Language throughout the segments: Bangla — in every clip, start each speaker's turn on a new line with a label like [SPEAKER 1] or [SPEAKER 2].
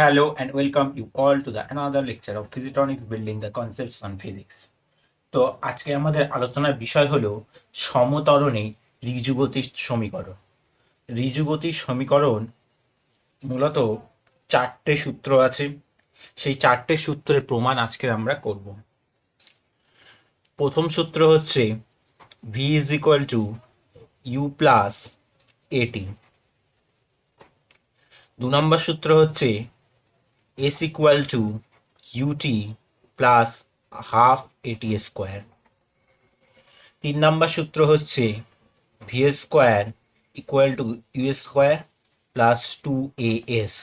[SPEAKER 1] Hello and welcome you all to the another lecture of Physitronics Building the Concepts on Physics. তো আজকে আমাদের আলোচনার বিষয় হলো সমত্বরণে ঋজুগতির সমীকরণ। ঋজুগতির সমীকরণ মূলত চারটে সূত্র আছে, সেই চারটে সূত্রের প্রমাণ আজকে আমরা করব। প্রথম সূত্র হচ্ছে v is equal to u plus at। দু নম্বর সূত্র হচ্ছে s equal to ut plus half at square। তিন নম্বর সূত্র হচ্ছে v square equal to u square plus 2as।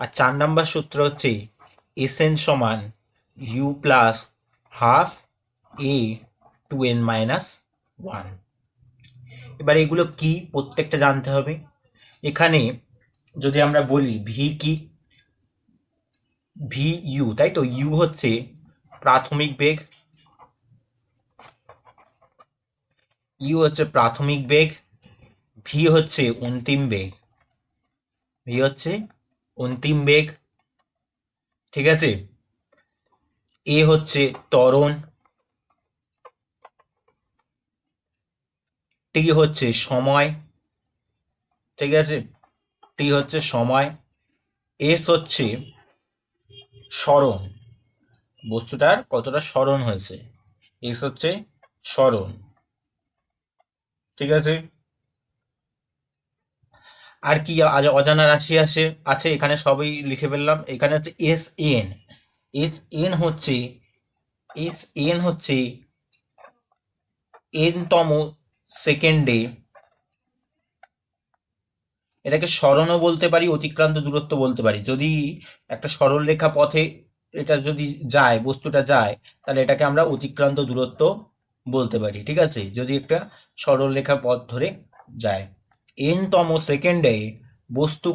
[SPEAKER 1] আর চার নম্বর সূত্র হচ্ছে sn সমান u plus half a 2n minus 1। এবার এগুলো কি প্রত্যেকটা জানতে হবে। এখানে যদি আমরা বলি v কি, ভি ইউ, তাই তো। ইউ হচ্ছে প্রাথমিক বেগ, ভি হচ্ছে অন্তিম বেগ, ঠিক আছে। এ হচ্ছে ত্বরণ, টি হচ্ছে সময়, ঠিক আছে, টি হচ্ছে সময়। এস হচ্ছে সরণ, বস্তুটার কতটা সরণ হয়েছে, এস হচ্ছে সরণ, ঠিক আছে। আর কি অজানা রাশি আছে এখানে সবই লিখে ফেললাম। এখানে হচ্ছে এস এন হচ্ছে এনতম সেকেন্ডে, এটাকে সরণও বলতে পারি, অতিক্রান্ত দূরত্ব বলতে পারি। যদি একটা সরলরেখা পথে এটা যদি যায়, বস্তুটা যায়, তাহলে এটাকে আমরা অতিক্রান্ত দূরত্ব বলতে পারি, ঠিক আছে, যদি একটা সরলরেখা পথ ধরে যায়। এনতম সেকেন্ডে বস্তু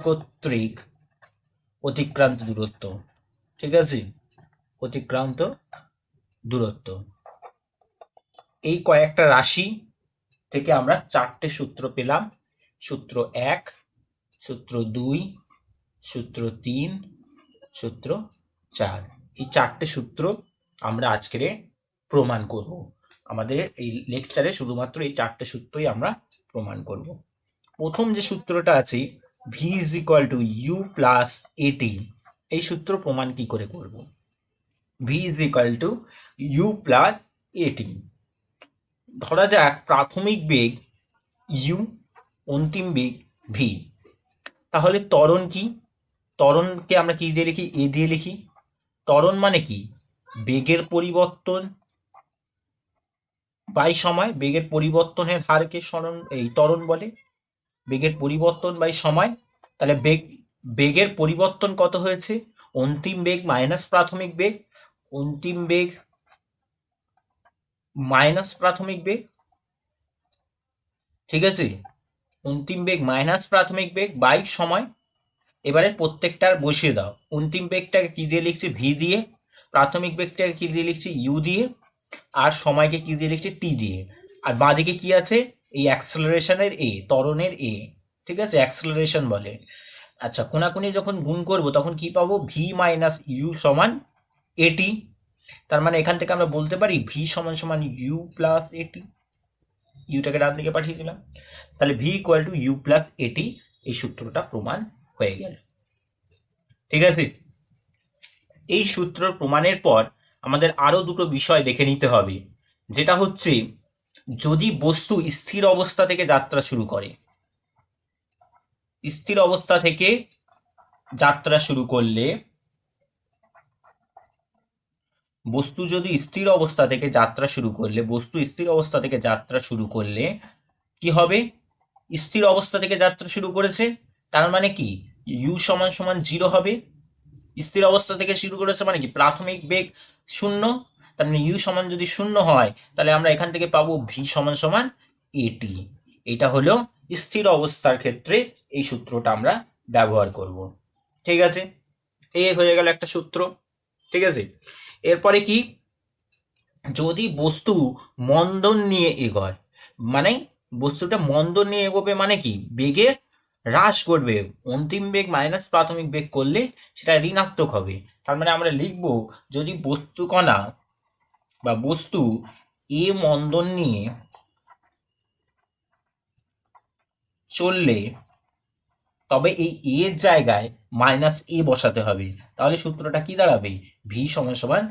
[SPEAKER 1] কর্তৃক অতিক্রান্ত দূরত্ব, ঠিক আছে, অতিক্রান্ত দূরত্ব। এই কয়েকটা রাশি থেকে আমরা চারটে সূত্র পেলাম। সূত্র 1, সূত্র 2, সূত্র 3, সূত্র 4। এই চারটে সূত্র আমরা আজকে প্রমাণ করব। আমাদের এই লেকচারে শুধুমাত্র এই চারটে সূত্রই আমরা প্রমাণ করব। প্রথম যে সূত্রটা আছে v is equal to u plus at, এই সূত্র প্রমাণ কি করে করব। v is equal to u plus at। ধরা যাক প্রাথমিক বেগ u, অন্তিম বেগ v। তাহলে ত্বরণ কি? ত্বরণকে আমরা কি দিয়ে লিখি? এ দিয়ে লিখি। ত্বরণ মানে কি? বেগের পরিবর্তন বাই সময়, বেগের পরিবর্তনের হারকে ত্বরণ বলে। বেগের পরিবর্তন বাই সময়। তাহলে বেগের পরিবর্তন কত হয়েছে? অন্তিম বেগ মাইনাস প্রাথমিক বেগ, অন্তিম বেগ মাইনাস প্রাথমিক বেগ, ঠিক আছে, অন্তিম বেগ মাইনাস প্রাথমিক বেগ বাই সময়। এবারে প্রত্যেকটার বসিয়ে দাও। অন্তিম বেগটাকে কি দিয়ে লিখছি? ভি দিয়ে। প্রাথমিক বেগটাকে কি দিয়ে লিখছি? ইউ দিয়ে। আর সময়কে কি দিয়ে লিখছি? টি দিয়ে। আর বাঁদিকে কি আছে? এই অ্যাক্সেলারেশনের এ, ত্বরণের এ, ঠিক আছে, অ্যাক্সেলারেশন বলে। আচ্ছা, কোনাকুনি যখন গুণ করব তখন কি পাবো? ভি মাইনাস ইউ সমান এটি। তার মানে এখান থেকে আমরা বলতে পারি ভি সমান সমান ইউ প্লাস এটি। ইউটাকে ডান দিকে পাঠিয়ে দিলাম। তাহলে V equal to U plus A T, এই সূত্রটা প্রমাণ হয়ে গেল, ঠিক আছে। এই সূত্র প্রমাণের পর আমাদের আরো দুটো বিষয় দেখে নিতে হবে। যেটা হচ্ছে, যদি বস্তু স্থির অবস্থা থেকে যাত্রা শুরু করে, স্থির অবস্থা থেকে যাত্রা শুরু করলে, বস্তু স্থির অবস্থা থেকে যাত্রা শুরু করলে কি হবে? স্থির অবস্থা থেকে যাত্রা শুরু করেছে, তার মানে কি ইউ সমান সমান 0 হবে। স্থির অবস্থা থেকে শুরু করেছে মানে কি প্রাথমিক বেগ 0, তার মানে ইউ সমান যদি 0 হয়, তাহলে আমরা এখান থেকে পাবো ভি সমান সমান এটি। এটা হলো স্থির অবস্থার ক্ষেত্রে এই সূত্রটা আমরা ব্যবহার করব, ঠিক আছে। এই হয়ে গেল একটা সূত্র, ঠিক আছে। এরপরে কি, যদি বস্তু মন্দন নিয়ে এগোয়, মানে বস্তুটা মন্দন নিয়ে এগোবে মানে কি বেগের হ্রাস করবে, অন্তিম বেগ মাইনাস প্রাথমিক বেগ করলে সেটা ঋণাত্মক হবে। তার মানে আমরা লিখব, যদি বস্তু কণা বা বস্তু এ মন্দন নিয়ে চললে তবে এই এর জায়গায় মাইনাস এ বসাতে হবে। তাহলে সূত্রটা কি দাঁড়াবে? ভি সমান সমান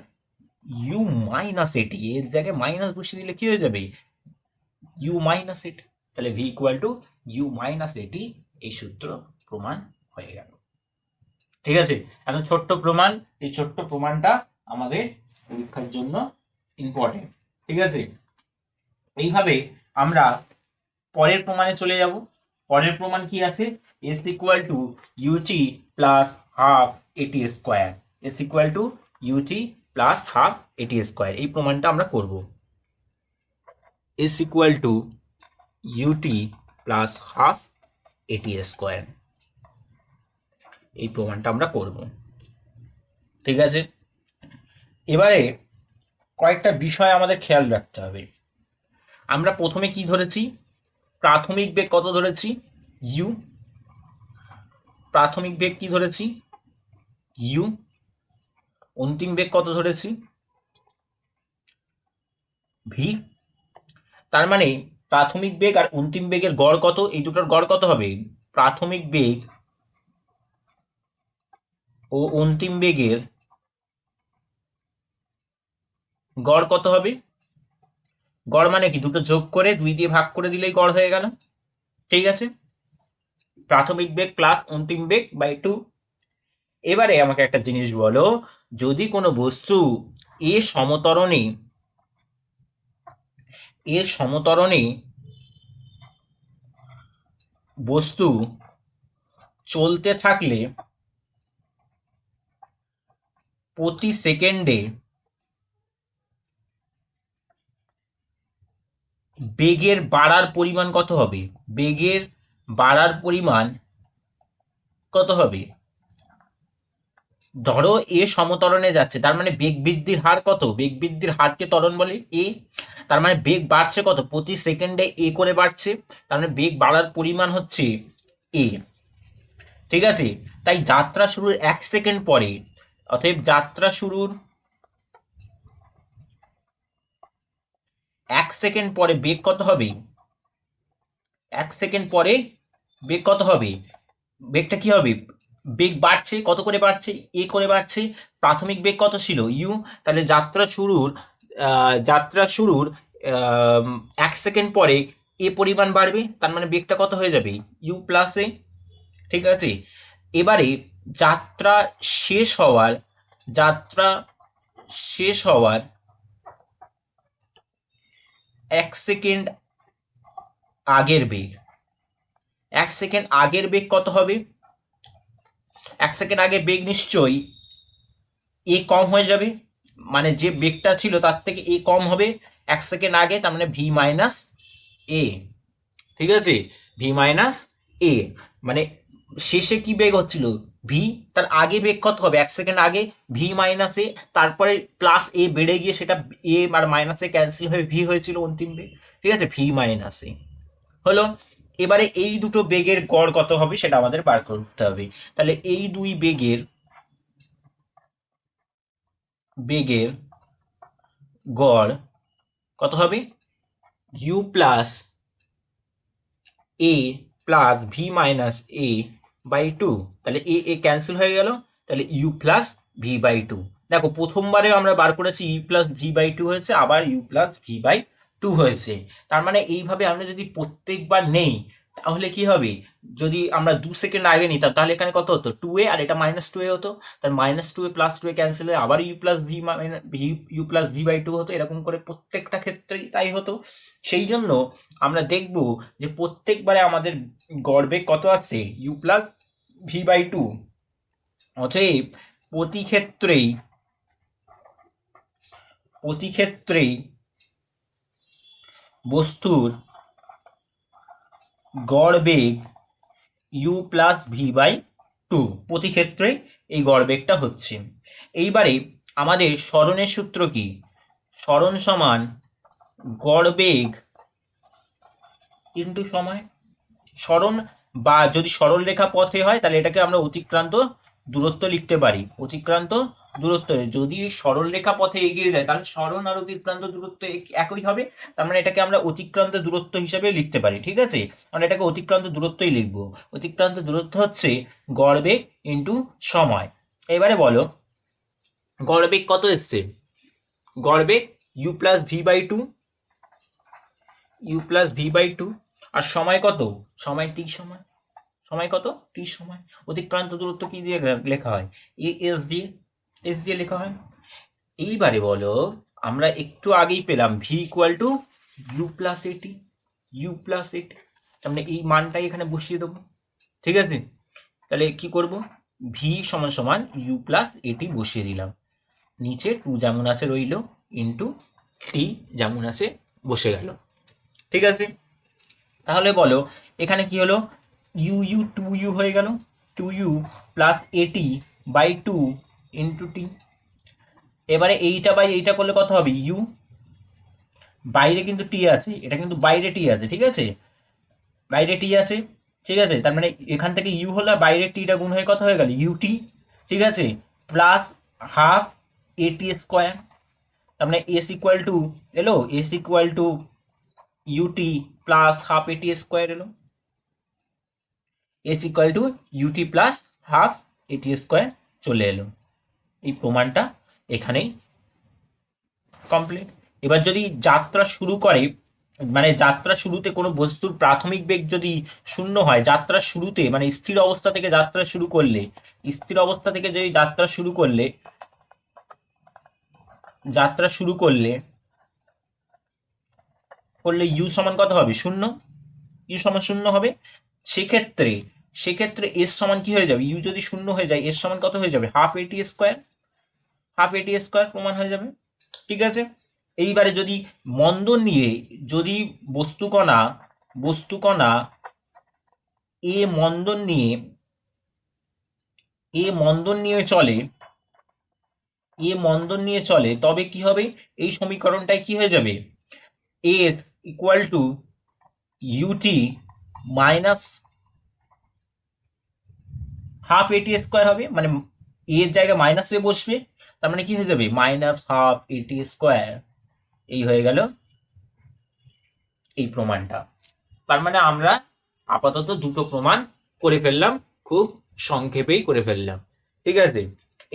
[SPEAKER 1] ইউ মাইনাস এটি, এর জায়গায় মাইনাস বসিয়ে দিলে কি হয়ে যাবে? You minus A T. তাহলে V equal to U minus A T, এই সূত্র প্রমাণ হয়ে গেল। ঠিক আছে, এখন ছোট্ট প্রমাণ, এই ছোট্ট প্রমাণটা আমাদের পরীক্ষার জন্য ইম্পর্টেন্ট। ঠিক আছে, এইভাবে আমরা পরের প্রমাণে চলে যাব। পরের প্রমাণ কি আছে? S equal to UT plus half এটি square, S equal to UT plus half এটি স্কোয়ার, এই প্রমাণটা আমরা করব। S equal to UT plus half এটি স্কোয়ার, এই প্রমাণটা আমরা করব। ঠিক আছে, এবারে কয়েকটা বিষয় আমাদের খেয়াল রাখতে হবে। আমরা প্রথমে কি ধরেছি? প্রাথমিক বেগ কত ধরেছি? ইউ। প্রাথমিক বেগ কি ধরেছি? ইউ। অন্তিম বেগ কত ধরেছি? ভি। তার মানে প্রাথমিক বেগ আর অন্তিম বেগের গড় কত? এই দুটোর গড় কত হবে? প্রাথমিক বেগ ও অন্তিম বেগের গড় কত হবে? গড় মানে কি? দুটো যোগ করে 2 দিয়ে ভাগ করে দিলেই গড় হয়ে গেল। ঠিক আছে, প্রাথমিক বেগ প্লাস অন্তিম বেগ বাই 2। এবারে আমাকে একটা জিনিস বলো, যদি কোনো বস্তু এ সমতরণে বস্তু চলতে থাকলে প্রতি সেকেন্ডে বেগের বাড়ার পরিমাণ কত হবে? বেগের বাড়ার পরিমাণ কত হবে? ধরো এ সমতরণে যাচ্ছে, তার মানে বেগ বৃদ্ধির হার কত? বেগ বৃদ্ধির হারকে ত্বরণ বলে এ। তার মানে বেগ বাড়ছে কত? প্রতি সেকেন্ডে এ করে বাড়ছে, তার মানে বেগ বাড়ার পরিমাণ হচ্ছে এ। ঠিক আছে, তাই যাত্রা শুরুর 1 সেকেন্ড পরে, অতএব যাত্রা শুরুর 1 সেকেন্ড পরে বেগ কত হবে? 1 সেকেন্ড পরে বেগ কত হবে? বেগটা কি হবে? বেগ বাড়ছে, কত করে বাড়ছে? এ করে বাড়ছে। প্রাথমিক বেগ কত ছিল? ইউ। তাহলে যাত্রা শুরুর 1 সেকেন্ড পরে এ পরিমাণ বাড়বে, তার মানে বেগটা কত হয়ে যাবে? ইউ প্লাস এ। ঠিক আছে, এবারে যাত্রা শেষ হওয়ার যাত্রা শেষ হওয়ার 1 সেকেন্ড আগের বেগ, 1 সেকেন্ড আগের বেগ কত হবে? 1 সেকেন্ড আগে বেগ নিশ্চয়ই এ কম হয়ে যাবে, মানে যে বেগটা ছিল তার থেকে এ কম হবে 1 সেকেন্ড আগে, তার মানে ভি মাইনাস এ। ঠিক আছে, ভি মাইনাস এ, মানে শেষে কি বেগ হচ্ছিল? ভি, তার আগে বেগ কত হবে? 1 সেকেন্ড আগে ভি মাইনাস এ, তারপরে প্লাস এ বেড়ে গিয়ে সেটা এ আর মাইনাস এ ক্যান্সেল হয়ে ভি হয়েছিল অন্তিম বেগ। ঠিক আছে, ভি মাইনাস এ হলো। এবারে এই দুটো বেগের গড় কত হবে সেটা আমাদের বার করতে হবে। তাহলে এই দুই বেগের গড় কত হবে? U plus A plus V minus A by 2। তাহলে এ এ ক্যান্সেল হয়ে গেল, তাহলে ইউ প্লাস ভি বাই 2। দেখো প্রথমবারে আমরা বার করেছি ইউ প্লাস ভি বাই 2 হয়েছে, আবার ইউ প্লাস ভি বাই 2 হয়েছে। তার মানে এইভাবে আমরা যদি প্রত্যেকবার নেই তাহলে কি হবে? যদি আমরা 2 সেকেন্ড আগে নিতাম তাহলে এখানে কত হতো? 2a, আর এটা মাইনাস 2a হতো। তার minus 2a plus 2a cancel হয়ে আবার U plus V U plus V by 2 হতো। এরকম করে প্রত্যেকটা ক্ষেত্রেই তাই হতো। সেই জন্য আমরা দেখব যে প্রত্যেকবারে আমাদের গড় বেগ কত আছে? U plus V by 2। অতএব প্রতি ক্ষেত্রেই বস্তুর গড় বেগ ইউ প্লাস ভি বাই 2, প্রতি ক্ষেত্রে এই গড় বেগটা হচ্ছে। এইবারে আমাদের সরণের সূত্র কি? সরণ সমান গড় বেগ ইন্টু সময়। সরণ বা যদি সরলরেখা পথে হয় তাহলে এটাকে আমরা অতিক্রান্ত দূরত্ব লিখতে পারি। অতিক্রান্ত দূরত্ব যদি সরলরেখা পথে এগিয়ে যায় তাহলে সরণ আর অতিক্রান্ত দূরত্ব একই হবে, তার মানে এটাকে আমরা অতিক্রান্ত দূরত্ব হিসাবে লিখতে পারি। ঠিক আছে, আমরা এটাকে অতিক্রান্ত দূরত্বই লিখবো। অতিক্রান্ত দূরত্ব হচ্ছে গড়বেগ ইন্টু সময়। এবারে বলো গড়বেগ কত এসছে? গড়বেগ U plus V by two, U plus V by two. আর সময় কত? সময় টি সময়। সময় কত? টি সময়। অতিক্রান্ত দূরত্ব কি দিয়ে লেখা হয়? এ এস দিয়ে, এস দিয়ে লেখা হয়। এইবারে বলো আমরা একটু আগেই পেলাম V equal to U plus A T, U plus A T, তার মানে এই মানটাই এখানে বসিয়ে দেবো। ঠিক আছে, তাহলে কি করব? ভি সমান সমান ইউ প্লাস এটি বসিয়ে দিলাম, নিচে টু যেমন আছে রইল ইন্টু টি যেমন আছে বসে গেল। ঠিক আছে, তাহলে বলো এখানে কি হলো? ইউ ইউ টু ইউ হয়ে গেল, টু ইউ প্লাস এটি বাই টু ইন্টু টি। এবারে এইটা বাই এইটা করলে কত হবে? ইউ, বাইরে কিন্তু টি আছে, এটা কিন্তু বাইরে টি আছে। ঠিক আছে, বাইরে টি আছে। ঠিক আছে, তার মানে এখান থেকে ইউ হলো, বাইরে টিটা গুণ হয়ে কত হয়ে গেল? ইউটি। ঠিক আছে, প্লাস হাফ এটি স্কোয়ার, তার মানে এস ইকুয়াল টু এলো, S equal to UT plus half এটি স্কোয়ার এলো, S equal to UT plus half এটি স্কোয়ার চলে এলো। এই প্রমাণটা এখানেই কমপ্লিট। এবার যদি যাত্রা শুরু করে, মানে যাত্রা শুরুতে কোনো বস্তুর প্রাথমিক বেগ যদি শূন্য হয়, যাত্রার শুরুতে মানে স্থির অবস্থা থেকে যাত্রা শুরু করলে, স্থির অবস্থা থেকে যদি যাত্রা শুরু করলে, যাত্রা শুরু করলে করলে ইউ সমান কত হবে? শূন্য। ইউ সমান শূন্য হবে। সেক্ষেত্রে সেক্ষেত্রে এস সমান কি হয়ে যাবে? ইউ যদি শূন্য হয়ে যায় এস সমান কত হয়ে যাবে? হাফ এটি স্কোয়ার, হাফ এটি স্কোয়ার প্রমাণ হয়ে যাবে। ঠিক আছে, এইবারে যদি মন্দন নিয়ে, যদি বস্তুকণা বস্তুকণা এ মন্দন নিয়ে, এ মন্দন নিয়ে চলে, এ মন্দন নিয়ে চলে, তবে কি হবে? এই সমীকরণটাই কি হয়ে যাবে? S equal to U T minus half এটি স্কোয়ার হবে, মানে এর জায়গায় মাইনাস এ বসবে, তার মানে কি হয়ে যাবে? মাইনাস হাফ এটি স্কোয়ার। এই হয়ে গেল এই প্রমাণটা। তার মানে আমরা আপাতত দুটো প্রমাণ করে ফেললাম, খুব সংক্ষেপেই করে ফেললাম। ঠিক আছে,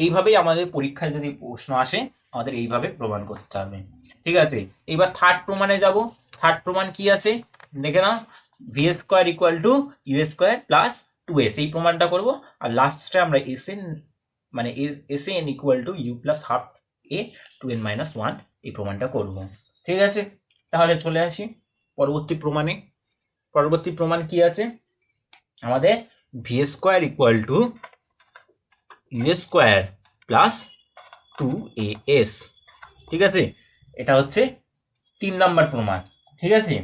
[SPEAKER 1] এইভাবেই আমাদের পরীক্ষায় যদি প্রশ্ন আসে আমাদের এইভাবে প্রমাণ করতে হবে। ঠিক আছে, এইবার থার্ড প্রমাণে যাব। থার্ড প্রমাণ কি আছে দেখে নাও। V square equal to U square plus two S, এই প্রমাণটা করবো। আর লাস্টে আমরা এস এন, মানে S N equal to U plus half A two N minus one, এই প্রমাণটা করবো। ঠিক আছে, তাহলে চলে আসি পরবর্তী প্রমাণে। পরবর্তী প্রমাণ কি আছে আমাদের? V square equal to U square plus two A S. ঠিক আছে, এটা হচ্ছে 3 নম্বর প্রমাণ। ঠিক আছে,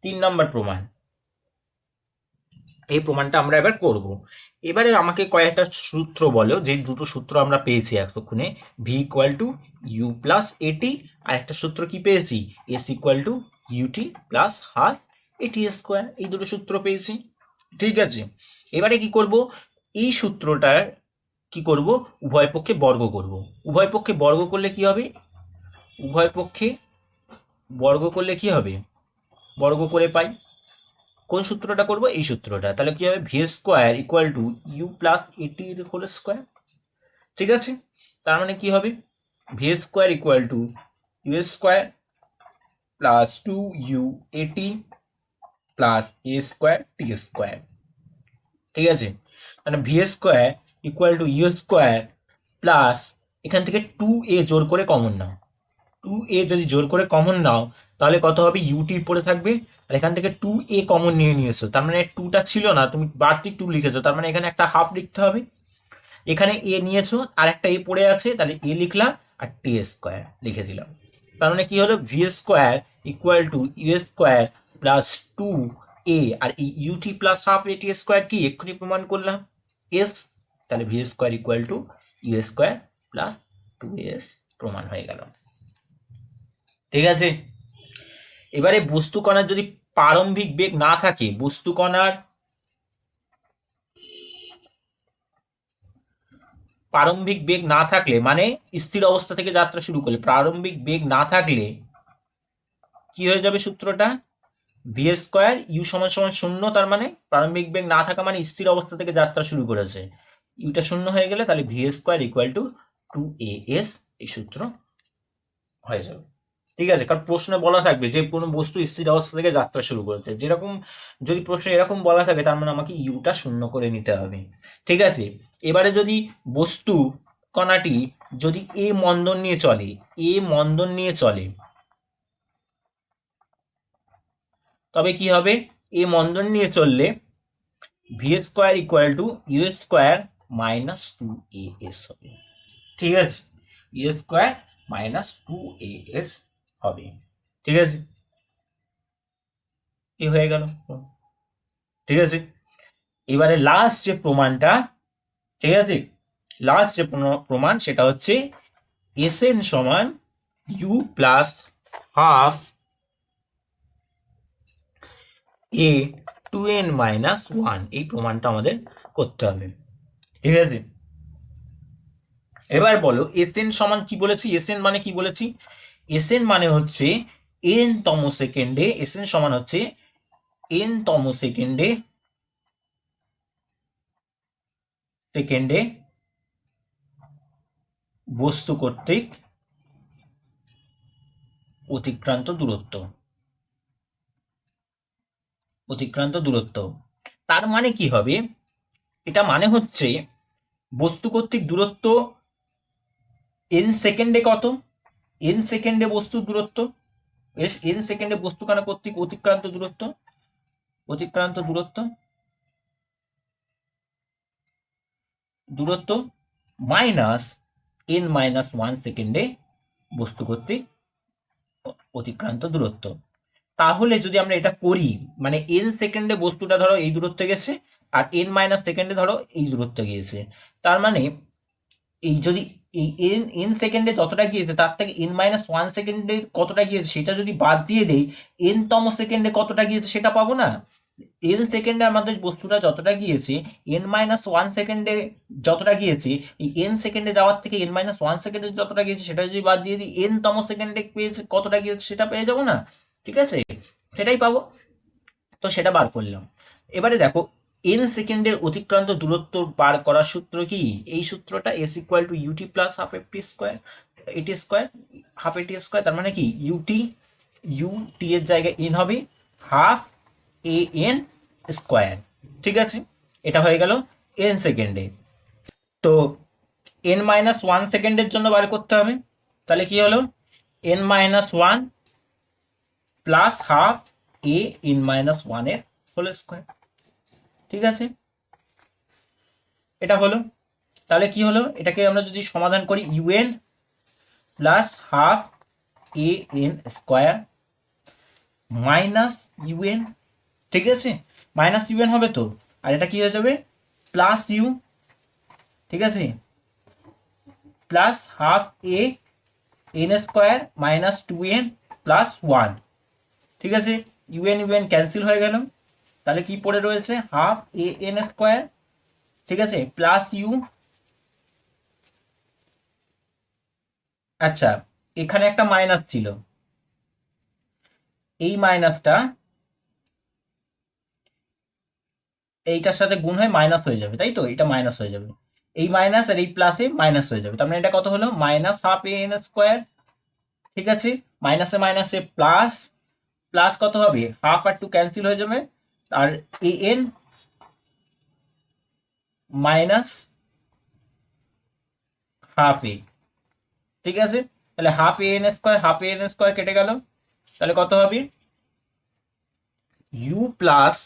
[SPEAKER 1] 3 নম্বর প্রমাণ। এই প্রমাণটা আমরা এবার করব। এবারে আমাকে কয়েকটা সূত্র বলো, যে দুটো সূত্র আমরা পেয়েছি এতক্ষণে, V equal to U plus A T, আর একটা সূত্র কি পেয়েছি? S equal to UT plus half এটি স্কোয়ার। এই দুটো সূত্র পেয়েছি। ঠিক আছে, এবারে কি করব? এই সূত্রটার কি করব? উভয় পক্ষে বর্গ করব। উভয় পক্ষে বর্গ করলে কি হবে? উভয় পক্ষে বর্গ করলে কি হবে? বর্গ করে পাই। কোন সূত্রটা করব? এই সূত্রটা। তাহলে কি হবে? V square equal to U plus A T whole square. ঠিক আছে, তার মানে কি হবে? V square equal to U square plus two U A T plus A square T square. ঠিক আছে, মানে V square equal to U square plus, এখান থেকে টু এ জোর করে কমন নাও, টু এ যদি জোর করে কমন নাও তাহলে কত হবে? ইউটি পড়ে থাকবে, আর এখান থেকে টু এ কমন নিয়ে নিয়েছো, তার মানে টুটা ছিল না, তুমি বাড়তি টু লিখেছো, তার মানে এখানে একটা হাফ লিখতে হবে। এখানে এ নিয়েছো আর একটা এ পড়ে আছে, তাহলে এ লিখলাম আর টি স্কোয়ার লিখে দিলাম। তার মানে কি হলো? V square equal to U square plus two A, আর এই UT plus half A T square কি এক্ষুনি প্রমাণ করলাম এস, তাহলে V square equal to U square plus two S প্রমাণ হয়ে গেল। ঠিক আছে, এবারে বস্তু কণার যদি প্রারম্ভিক বেগ না থাকে, বস্তু কণার প্রারম্ভিক বেগ না থাকলে, মানে স্থির অবস্থা থেকে যাত্রা শুরু করলে প্রারম্ভিক বেগ না থাকলে কি হয়ে যাবে সূত্রটা, ভি স্কোয়ার ইউ সমান সমান শূন্য, তার মানে প্রারম্ভিক বেগ না থাকা মানে স্থির অবস্থা থেকে যাত্রা শুরু করেছে, ইউটা শূন্য হয়ে গেলে তাহলে V square equal two 2as, এই সূত্র হয়ে যাবে। ঠিক আছে, কারণ প্রশ্নে বলা থাকবে যে কোনো বস্তু স্থির অবস্থা থেকে যাত্রা শুরু করেছে, যেরকম যদি প্রশ্নে এরকম বলা থাকে তার মানে আমাকে ইউটা শূন্য করে নিতে হবে। ঠিক আছে, এবারে যদি বস্তু কণাটি যদি এ মন্দন নিয়ে চলে, এ মন্দন নিয়ে চলে, তবে কি হবে, এ মন্দন নিয়ে চললে V square equal to U square minus 2as হবে। ঠিক আছে, ইউ স্কোয়ার মাইনাস 2as হবে। ঠিক আছে, এ হয়ে গেল। ঠিক আছে, এবারে লাস্ট যে প্রমাণটা, ঠিক আছে, লাস্ট যে প্রমাণ সেটা হচ্ছে Sn সমান u plus half a 2n minus 1, এই প্রমাণটা আমাদের করতে হবে। ঠিক আছে, এবার বলো Sn সমান কি বলেছি, Sn মানে কি বলেছি, Sn মানে হচ্ছে n তম সেকেন্ডে, Sn সমান হচ্ছে n তম সেকেন্ডে বস্তু কর্তৃক অতিক্রান্ত দূরত্ব। তার মানে কি হবে, এটা মানে হচ্ছে বস্তু কর্তৃক দূরত্ব n সেকেন্ডে কত, n সেকেন্ডে বস্তুর দূরত্ব, n সেকেন্ডে বস্তু কণা কর্তৃক অতিক্রান্ত দূরত্ব মাইনাস n মাইনাস 1 সেকেন্ডে বস্তু কর্তৃক অতিক্রান্ত দূরত্ব। তাহলে যদি আমরা এটা করি, মানে n সেকেন্ডে বস্তুটা ধরো এই দূরত্বে গেছে আর n মাইনাস সেকেন্ডে ধরো এই দূরত্বে গিয়েছে, তার মানে এই যদি এই n সেকেন্ডে যতটা গিয়েছে তার থেকে n মাইনাস 1 সেকেন্ডে কতটা গিয়েছে সেটা যদি বাদ দিয়ে দেই, n তম সেকেন্ডে কতটা গিয়েছে সেটা পাবো না। n সেকেন্ডে আমাদের বস্তুটা যতটা গিয়েছে, n মাইনাস 1 সেকেন্ডে যতটা গিয়েছে, এই n সেকেন্ডে যাওয়ার থেকে n মাইনাস 1 সেকেন্ডে যতটা গিয়েছে সেটা যদি বাদ দিয়ে দিই, n তম সেকেন্ডে পেয়েছে কতটা গিয়েছে সেটা পেয়ে যাবো না। ঠিক আছে, সেটাই পাবো, তো সেটা বার করলাম। এবারে দেখো n সেকেন্ডের অতিক্রান্ত দূরত্ব বার করার সূত্র কি, এই সূত্রটা s equal to UT plus half F T square, A T square half এটি স্কোয়ার, তার মানে কি ইউটি এর জায়গায় n হবে হাফ এ এন স্কোয়ার। ঠিক আছে, এটা হয়ে গেল n সেকেন্ডে। তো n মাইনাস 1 সেকেন্ডের জন্য বার করতে হবে, তাহলে কি হলো n মাইনাস 1 প্লাস হাফ এ n মাইনাস 1 এর হোল স্কোয়ার। ঠিক আছে, এটা হলো, তাহলে কি হলো, এটাকে আমরা যদি সমাধান করি un plus half A N square minus un, ঠিক আছে, মাইনাস un হবে তো, আর এটা কি হয়ে যাবে প্লাস ইউ। ঠিক আছে, plus half A N square minus 2n plus 1। ঠিক আছে, un ক্যান্সেল হয়ে গেল, তাহলে কি পড়ে রয়েছে হাফ এ এন স্কোয়ার, ঠিক আছে, প্লাস ইউ। আচ্ছা, এখানে একটা মাইনাস ছিল, এই মাইনাসটা এইটার সাথে গুণ হয়ে মাইনাস হয়ে যাবে, তাই তো, এটা মাইনাস হয়ে যাবে, এই মাইনাস আর এই প্লাসে মাইনাস হয়ে যাবে, তার মানে এটা কত হলো minus half A N square. ঠিক আছে, মাইনাসে মাইনাসে প্লাস, প্লাস কত হবে হাফ আর 2 ক্যান্সেল হয়ে যাবে, আর এ এন মাইনাস হাফ এ। ঠিক আছে, তাহলে হাফ এ এন স্কোয়ার কেটে গেল, তাহলে কত হবে U plus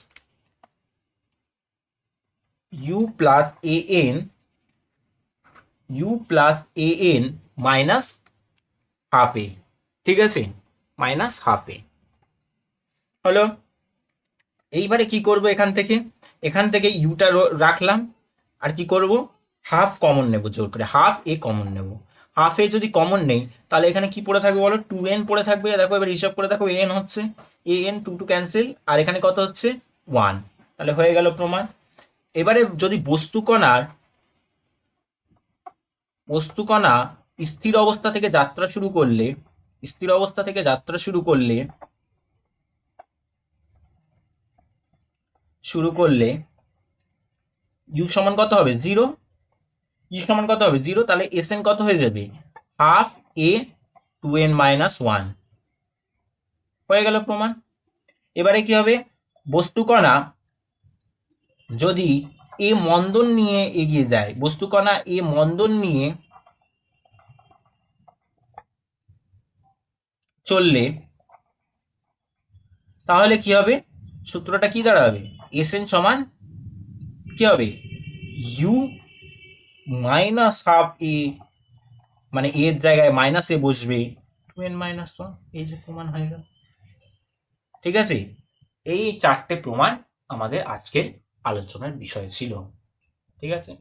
[SPEAKER 1] A N minus half A. ঠিক আছে, মাইনাস হাফ এ হলো। এইবারে কি করব, এখান থেকে ইউটা রাখলাম, আর কি করব হাফ কমন নেব, জোর করে হাফ এ কমন নেব। হাফ এ যদি কমন নেই তাহলে এখানে কি পড়ে থাকবে বলো, 2n পড়ে থাকবে। দেখো এবার হিসাব করে দেখো, এন হচ্ছে an 2 ক্যান্সেল, আর এখানে কত হচ্ছে 1, তাহলে হয়ে গেল প্রমাণ। এবারে যদি বস্তু কণার বস্তুকণা স্থির অবস্থা থেকে যাত্রা শুরু করলে ইউ সমান কত হবে 0, ইউ সমান কত হবে 0, তাহলে এস এন কত হয়ে যাবে হাফ এ 2n - 1 হয়ে গেল প্রমাণ। এবারে কি হবে, বস্তুকণা যদি এ মন্দন নিয়ে এগিয়ে যায়, বস্তুকণা এ মন্দন নিয়ে চললে তাহলে কি হবে, সূত্রটা কি দাঁড়াবে, এস এন সমান কি হবে ইউ মাইনাস হাফ এ, মানে এর জায়গায় মাইনাস এ বসবে 2n - 1, এই যে প্রমাণ হয়ে গেল। ঠিক আছে, এই 4টে প্রমাণ আমাদের আজকের আলোচনার বিষয় ছিল। ঠিক আছে।